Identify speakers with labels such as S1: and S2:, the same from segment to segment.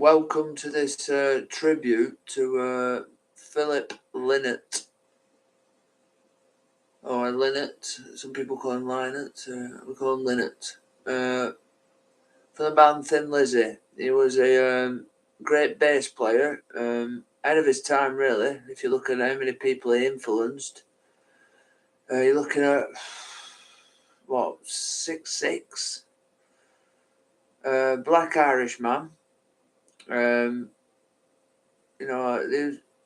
S1: welcome to this tribute to Philip Lynott, or Lynott. Some people call him Lynott. We call him Lynott. From the band Thin Lizzy. He was a great bass player, ahead of his time, really. If you look at how many people he influenced, you're looking at what 6'6", black Irish man. There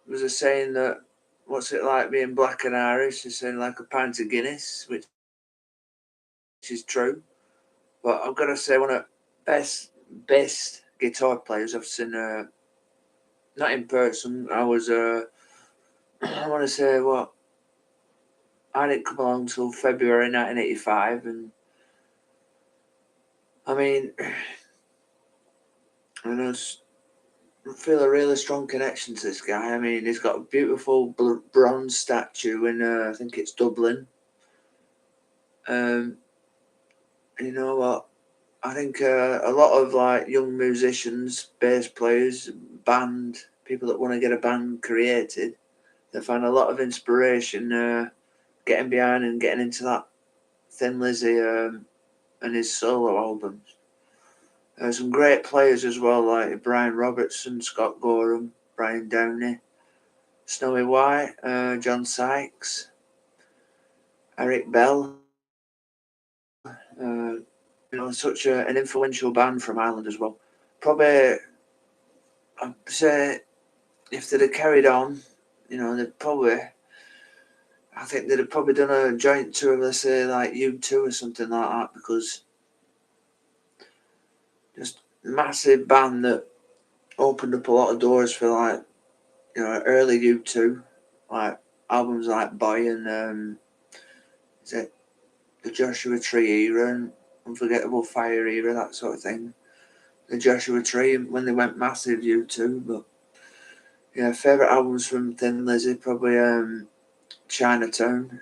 S1: was a saying that, what's it like being black and Irish? It's saying like a pint of Guinness, which is true. But I've got to say, one of the best guitar players I've seen, not in person. I want to say, I didn't come along until February 1985, and I mean, I feel a really strong connection to this guy. I mean, he's got a beautiful bronze statue in, I think it's Dublin. You know what? I think a lot of like young musicians, bass players, people that want to get a band created, they find a lot of inspiration getting behind and getting into that Thin Lizzy and his solo albums. Some great players as well, like Brian Robertson, Scott Gorham, Brian Downey, Snowy White, John Sykes, Eric Bell. Such an influential band from Ireland as well. Probably, I'd say, if they'd have carried on, I think they'd have probably done a joint tour, let's say, like U2 or something like that, because just massive band that opened up a lot of doors for, like, early U2, like albums like Boy and is it the Joshua Tree era and Unforgettable Fire era, that sort of thing. The Joshua Tree, when they went massive, U2. But yeah, favourite albums from Thin Lizzy, probably Chinatown,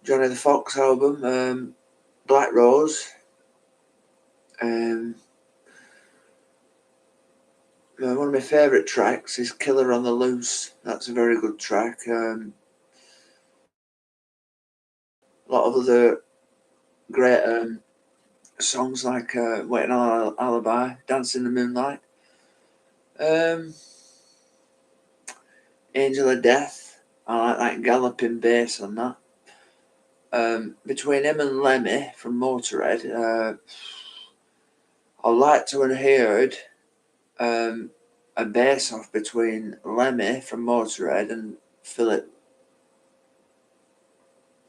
S1: Johnny the Fox album, Black Rose, one of my favourite tracks is Killer on the Loose. That's a very good track. A lot of other great songs like Waiting on Alibi, Dance in the Moonlight, Angel of Death. I like that galloping bass on that. Between him and Lemmy from Motorhead, I'd like to have heard a bass off between Lemmy from Motorhead and Philip,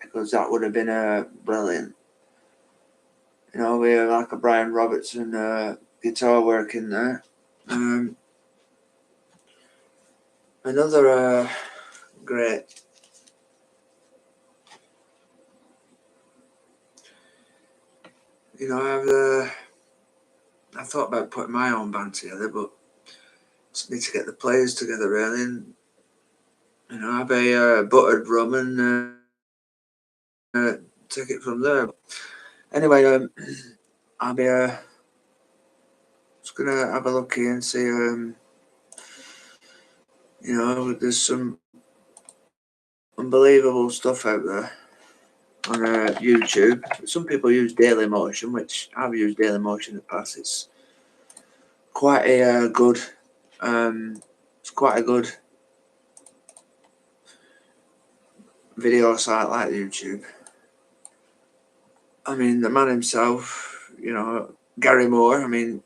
S1: because that would have been brilliant. We have like a Brian Robertson guitar work in there. Another great. I thought about putting my own band together, but just need to get the players together really, and have a buttered rum and take it from there. Anyway, I'll be just gonna have a look here and see. There's some unbelievable stuff out there on YouTube. Some people use Dailymotion, which I've used Dailymotion in the past. It's quite a good. It's quite a good video site like YouTube. I mean, the man himself, Gary Moore. I mean,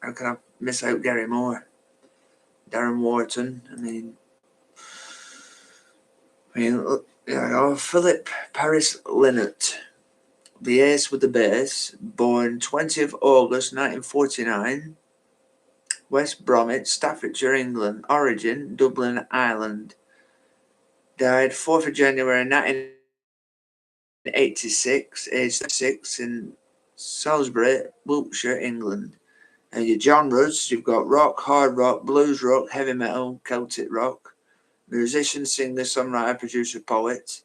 S1: how can I miss out Gary Moore? Darren Wharton. I mean, Philip Paris Lynott, the ace with the bass, born 20th August 1949, West Bromwich, Staffordshire, England. Origin, Dublin, Ireland. Died 4th of January 1986, aged 6, in Salisbury, Wiltshire, England. And your genres, you've got rock, hard rock, blues rock, heavy metal, Celtic rock. Musician, singer, songwriter, producer, poet.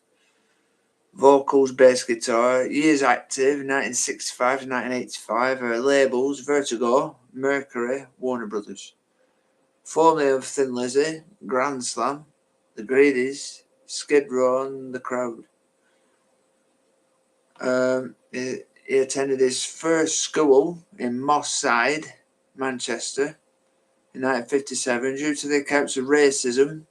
S1: vocals, bass guitar. Years active, 1965 to 1985. Labels, Vertigo, Mercury, Warner Brothers. Formerly of Thin Lizzy, Grand Slam, The Greedies, Skid Row and The Crowd. He attended his first school in Moss Side, Manchester, in 1957. Due to the accounts of racism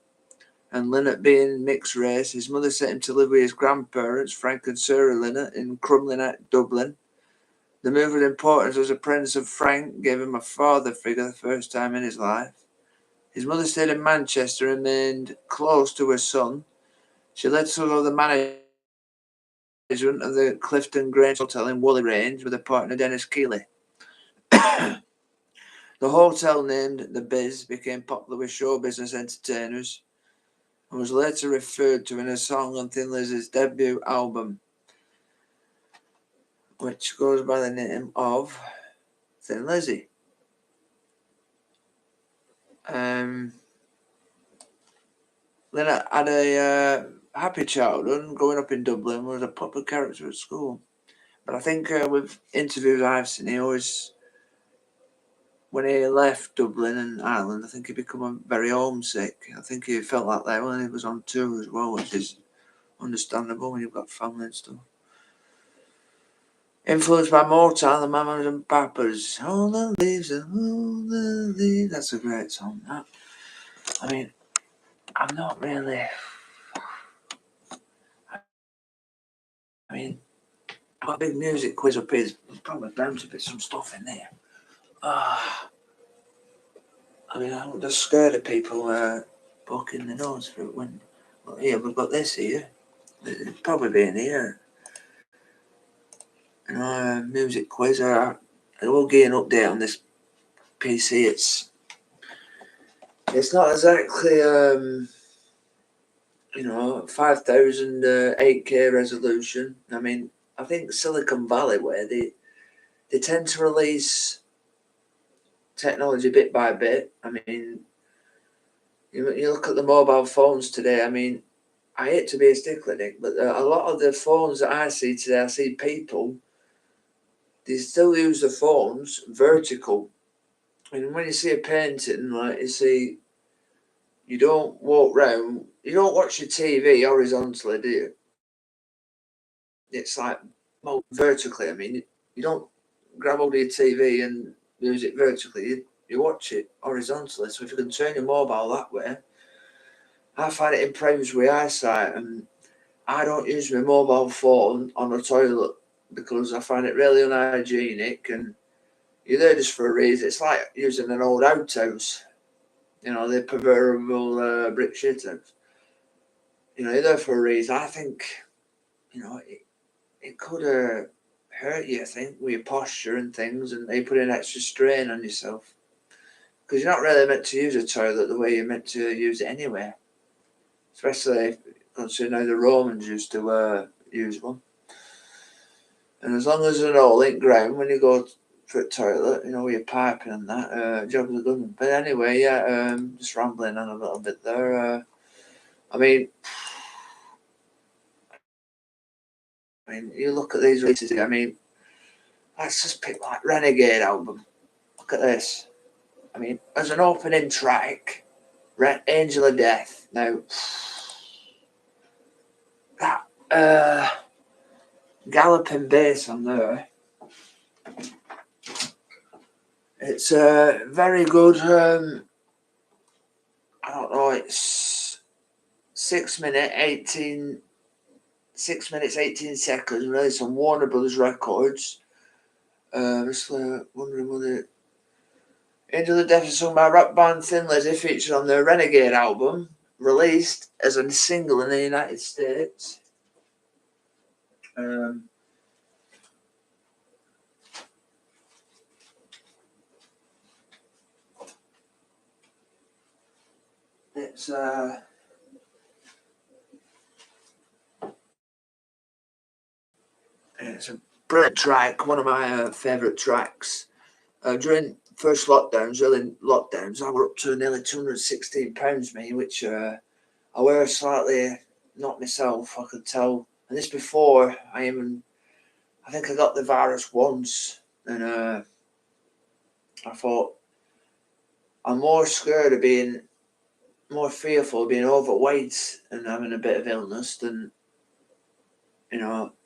S1: and Lynott being mixed race, his mother sent him to live with his grandparents, Frank and Sarah Lynott, in Crumlin, Dublin. The move of importance as apprentice of Frank gave him a father figure the first time in his life. His mother stayed in Manchester and remained close to her son. She led some of the management of the Clifton Grange Hotel in Whalley Range with her partner Dennis Keeley. The hotel, named The Biz, became popular with show business entertainers and was later referred to in a song on Thin Lizzy's debut album, which goes by the name of Thin Lizzy. Lynott had a happy childhood. Growing up in Dublin, was a popular character at school. But I think with interviews I've seen, he always, when he left Dublin and Ireland, I think he became very homesick. I think he felt like that when he was on tour as well, which is understandable when you've got family and stuff. Influenced by Motown, the Mamas and Papas. All the leaves and all the leaves. That's a great song, that. I mean, I'm not really... I mean, I've got a big music quiz up here. There's probably bound to be some stuff in there. I mean, I'm just scared of people poking the nose for it when... Well, here, we've got this here. It'll probably be in here. You know, music quiz. I will give an update on this PC. It's not exactly 5,000 8K resolution. I mean, I think Silicon Valley, where they tend to release technology bit by bit. I mean, you look at the mobile phones today. I mean, I hate to be a stickler, Nick, but a lot of the phones that I see today, I see people, they still use the phones vertical. And when you see a painting, like you see, you don't walk round, you don't watch your TV horizontally, do you? It's like vertically. I mean, you don't grab hold of your TV and use it vertically. You watch it horizontally. So if you can turn your mobile that way, I find it improves with eyesight. And I don't use my mobile phone on the toilet because I find it really unhygienic. And you're there just for a reason. It's like using an old outhouse. You know, the proverbial brick shit house. You know, you're there for a reason. I think, it could hurt you, I think, with your posture and things, and they put an extra strain on yourself. Because you're not really meant to use a toilet the way you're meant to use it anyway. Especially considering how the Romans used to use one. And as long as there's an hole in ground when you go for a toilet, with your piping and that, jobs are done. But anyway, just rambling on a little bit there. I mean, you look at these releases. I mean, let's just pick like Renegade album. Look at this. I mean, as an opening track, Angel of Death. Now, that galloping bass on there, it's very good. I don't know, it's 6 minutes 18 seconds, released on Warner Brothers Records. Just wondering whether Angel of Death is sung by rock band Thin Lizzy, featured on their Renegade album, released as a single in the United States. It's a brilliant track, one of my favourite tracks. During first lockdowns, early lockdowns, I were up to nearly £216, me, which I were slightly, not myself, I could tell And this before I think I got the virus once, and I thought I'm more scared of being more fearful of being overweight and having a bit of illness than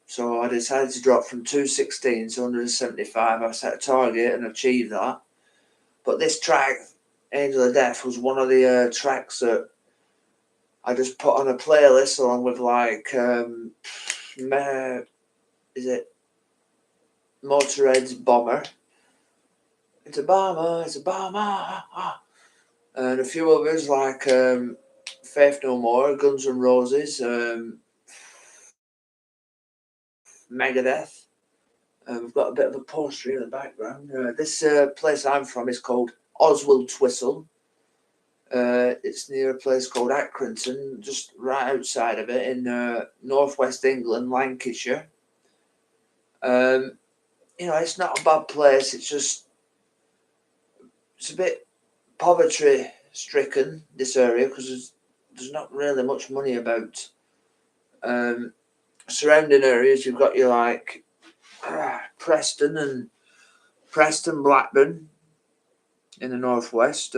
S1: So I decided to drop from 216 to 175. I set a target and achieved that. But this track, Angel of Death, was one of the tracks that I just put on a playlist along with is it Motorhead's Bomber? It's a bomber, it's a bomber. And a few others like Faith No More, Guns N' Roses, Megadeth. We've got a bit of a poster in the background. This place I'm from is called Oswald Twistle. It's near a place called Accrington, just right outside of it in northwest England, Lancashire. It's not a bad place. It's a bit poverty stricken, this area, because there's not really much money about. Surrounding areas, you've got your Preston, Blackburn in the northwest.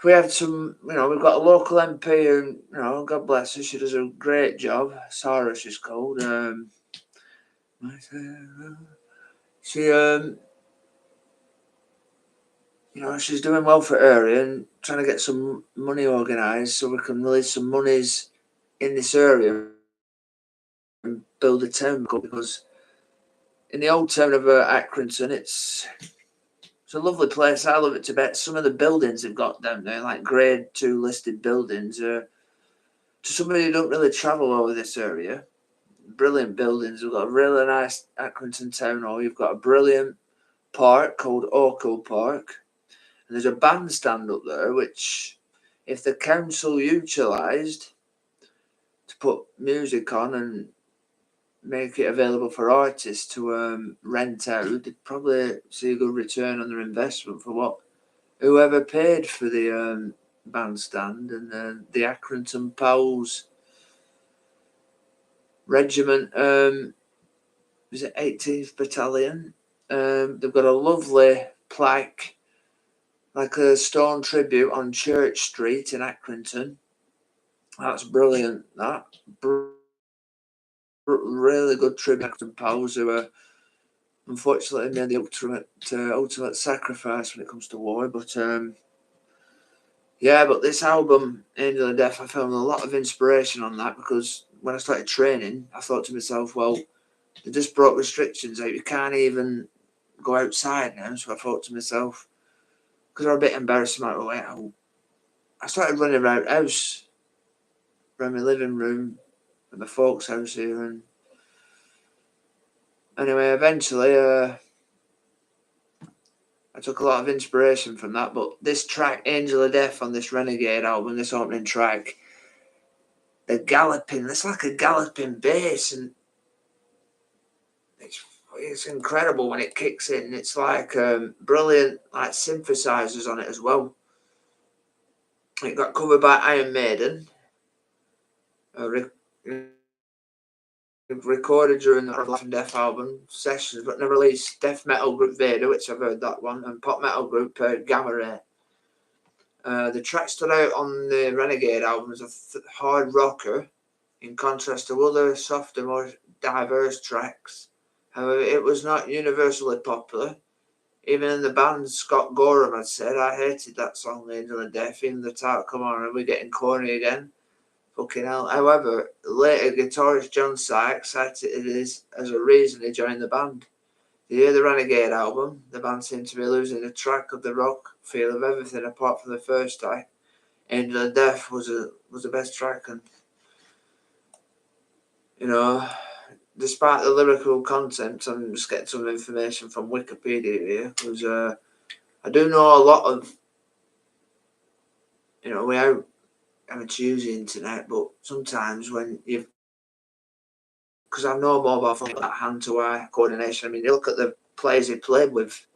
S1: We have some, we've got a local MP, and God bless her, she does a great job. Sarah, she's called. She, she's doing well for her area and trying to get some money organised so we can release some monies in this area and build a town, because in the old town of Accrington, it's a lovely place. I love it to bits. Some of the buildings they've got down there, like grade 2 listed buildings, to somebody who don't really travel over this area, brilliant buildings. We've got a really nice Accrington Town Hall. You've got a brilliant park called Orkle Park. And there's a bandstand up there, which, if the council utilised to put music on and make it available for artists to rent out, they'd probably see a good return on their investment for what whoever paid for the bandstand. And the Accrington Pals Regiment, was it 18th Battalion? They've got a lovely plaque, like a stone tribute on Church Street in Accrington. That's brilliant. That really good tribute to Pals, who are unfortunately made the ultimate sacrifice when it comes to war. But but this album, Angel of Death, I found a lot of inspiration on that, because when I started training, I thought to myself, well, they just brought restrictions out. You can't even go outside now. So I thought to myself, because I'm a bit embarrassed about my weight, I started running around the house, around my living room, at my folks' house here. And anyway, eventually, I took a lot of inspiration from that. But this track, Angel of Death, on this Renegade album, this opening track, the galloping, it's like a galloping bass, and it's incredible when it kicks in. It's like brilliant, like synthesizers on it as well. It got covered by Iron Maiden, recorded during the Life and Death album sessions, but never released. Death metal group Vader, which I've heard that one, and pop metal group Gamma Ray. The track stood out on the Renegade album as a hard rocker, in contrast to other softer, more diverse tracks. However, it was not universally popular. Even in the band, Scott Gorham had said, "I hated that song, Angel of Death." Even the title, "Come on, are we getting corny again? Fucking hell." However, later guitarist John Sykes cited it as a reason he joined the band. To hear the Renegade album, the band seemed to be losing a track of the rock feel of everything apart from the first track. Angel of Death was the best track, and despite the lyrical content, I'm just getting some information from Wikipedia here, because I do know a lot of, we have to use the internet, but sometimes when because I know mobile phone, that hand-to-eye coordination. I mean, you look at the players he played with.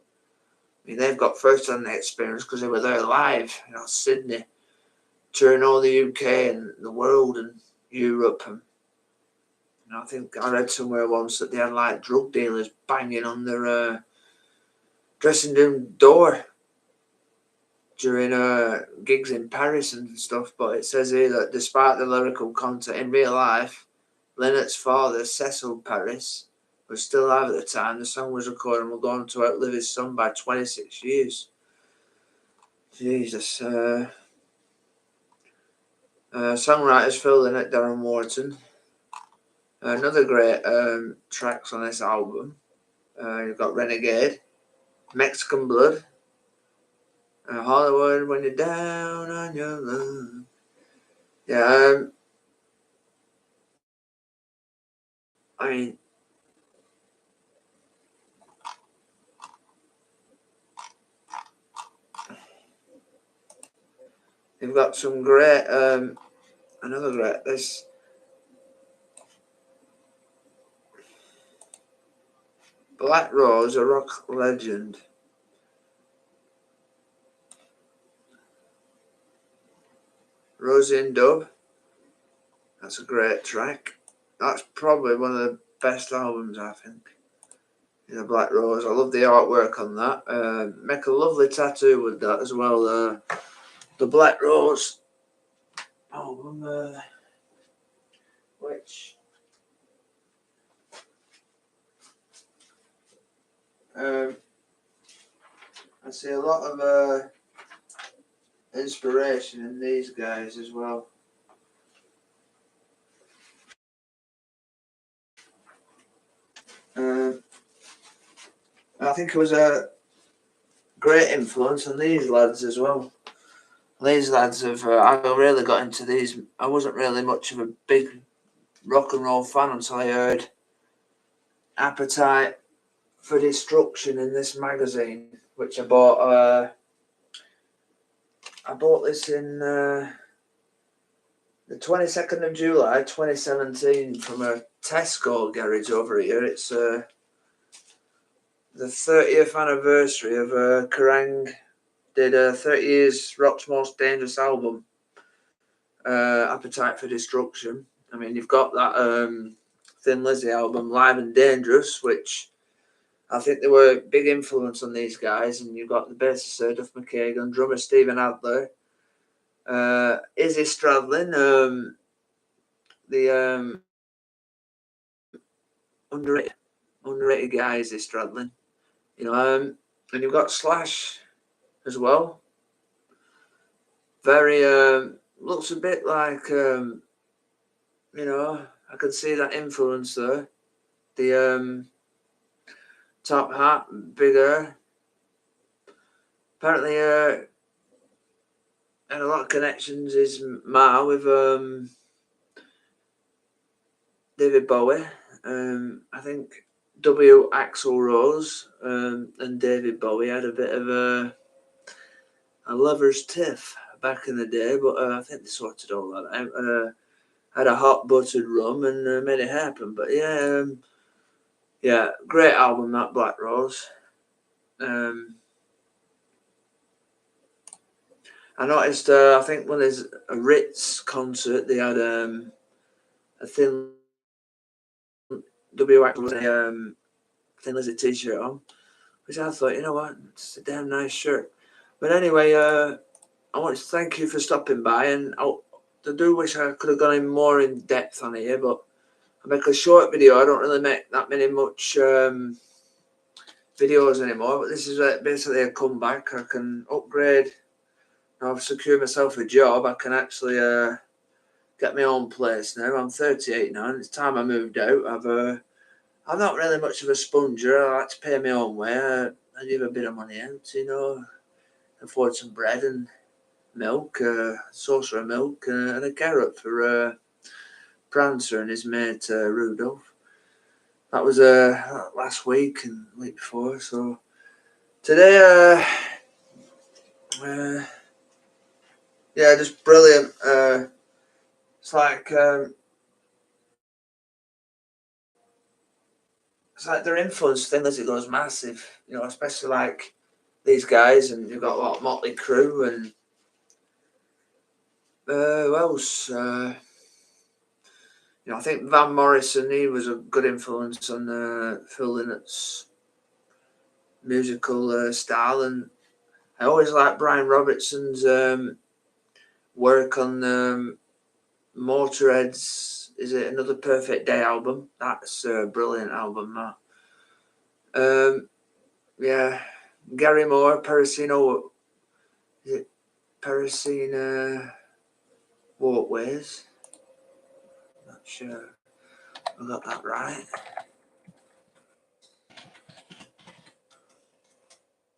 S1: I mean, they've got first-hand experience because they were there live. Sydney, touring all the UK and the world and Europe. And And I think I read somewhere once that they had like drug dealers banging on their dressing room door during gigs in Paris and stuff. But it says here that despite the lyrical content in real life, Lynott's father, Cecil Paris, was still alive at the time the song was recorded and will go on to outlive his son by 26 years. Jesus. Songwriters Phil Lynott, Darren Wharton. Another great tracks on this album. You've got Renegade, Mexican Blood, Hollywood When You're Down on Your Luck. Yeah, I mean, you've got some great, another great, this Black Rose, a rock legend. Rosie and Dub, that's a great track. That's probably one of the best albums, I think. You know, Black Rose, I love the artwork on that. Make a lovely tattoo with that as well. The Black Rose album, which I see a lot of inspiration in these guys as well. I think it was a great influence on these lads as well. These lads have, I really got into these. I wasn't really much of a big rock and roll fan until I heard Appetite for Destruction in this magazine, which I bought. I bought this in the 22nd of July 2017 from a Tesco garage over here. It's the 30th anniversary of Kerrang! Did 30 years rock's most dangerous album, Appetite for Destruction. I mean, you've got that Thin Lizzy album, Live and Dangerous, which I think they were a big influence on these guys. And you've got the bassist Duff McKagan, drummer Stephen Adler, Izzy Stradlin, the underrated guy, Izzy Stradlin. You know, and you've got Slash as well. Very looks a bit like you know, I can see that influence there. The top hat, bigger. Apparently, had a lot of connections. Is Ma with David Bowie. I think W. Axl Rose and David Bowie had a bit of a lover's tiff back in the day, but I think they sorted all that out. Had a hot buttered rum and made it happen. But yeah, yeah, great album, that Black Rose. I noticed, I think when there's a Ritz concert, they had a Thin W.X. with a Thin Lizzy t-shirt on, which I thought, you know what, it's a damn nice shirt. But anyway, I want to thank you for stopping by, and I do wish I could have gone in more in depth on here, but I make a short video. I don't really make that much videos anymore, but this is basically a comeback. I can upgrade. I've secured myself a job. I can actually get my own place now. I'm 38 now, and it's time I moved out. I'm not really much of a sponger. I like to pay my own way. I give a bit of money out, you know, afford some bread and milk, saucer of milk, and a carrot for Prancer and his mate Rudolph. That was last week and the week before. So today, yeah, just brilliant. It's like their influence thing as it goes massive, you know, especially like these guys, and you've got what Motley Crue and who else? You know, I think Van Morrison, he was a good influence on Phil Lynott's musical style, and I always liked Brian Robertson's work on Motorhead's Is It Another Perfect Day album. That's a brilliant album, that. Yeah, Gary Moore, Parasino, is it Parasina Walkways? Not sure I got that right.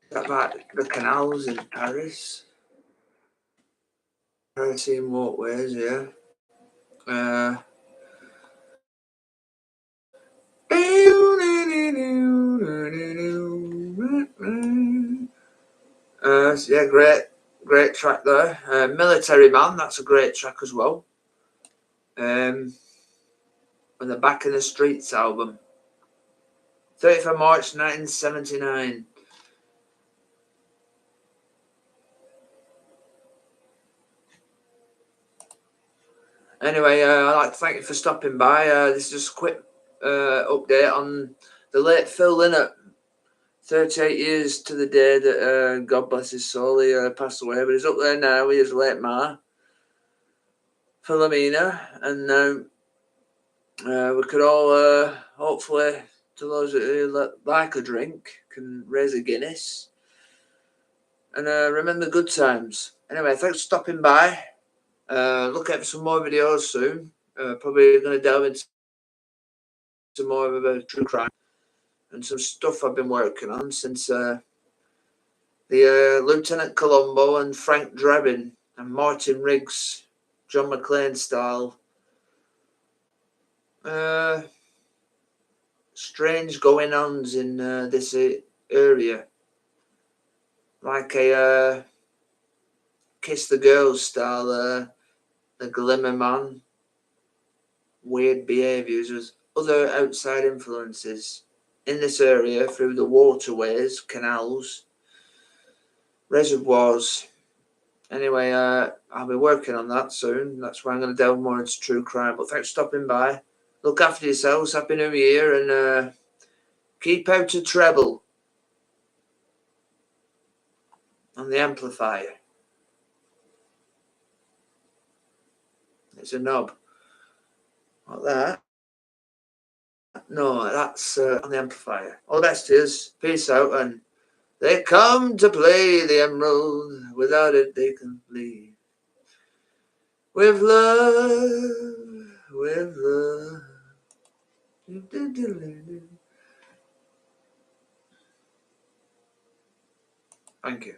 S1: Is that about the canals in Paris? Parasine Walkways, yeah. Uh, yeah, great track there. Military Man, that's a great track as well. On the Back in the Streets album, 30th of March 1979. Anyway, I'd like to thank you for stopping by. This is just a quick update on the late Phil Lynott. 38 years to the day that, God bless his soul, he passed away. But he's up there now with his late ma, Philomena. And we could all, hopefully, to those that like a drink, can raise a Guinness. And remember the good times. Anyway, thanks for stopping by. Look out for some more videos soon. Probably going to delve into more of a true crime and some stuff I've been working on since the Lieutenant Colombo and Frank Drebin and Martin Riggs, John McClane style. Strange going-ons in this area. Like a Kiss the Girls style, the Glimmer Man, weird behaviours with other outside influences in this area through the waterways, canals, reservoirs. Anyway, I'll be working on that soon. That's why I'm going to delve more into true crime. But thanks for stopping by. Look after yourselves. Happy New Year, and keep out of treble on the amplifier. It's a knob. Like that. No, that's on the amplifier. All the best to us. Peace out, and they come to play the emerald. Without it, they can leave. With love, with love. Thank you.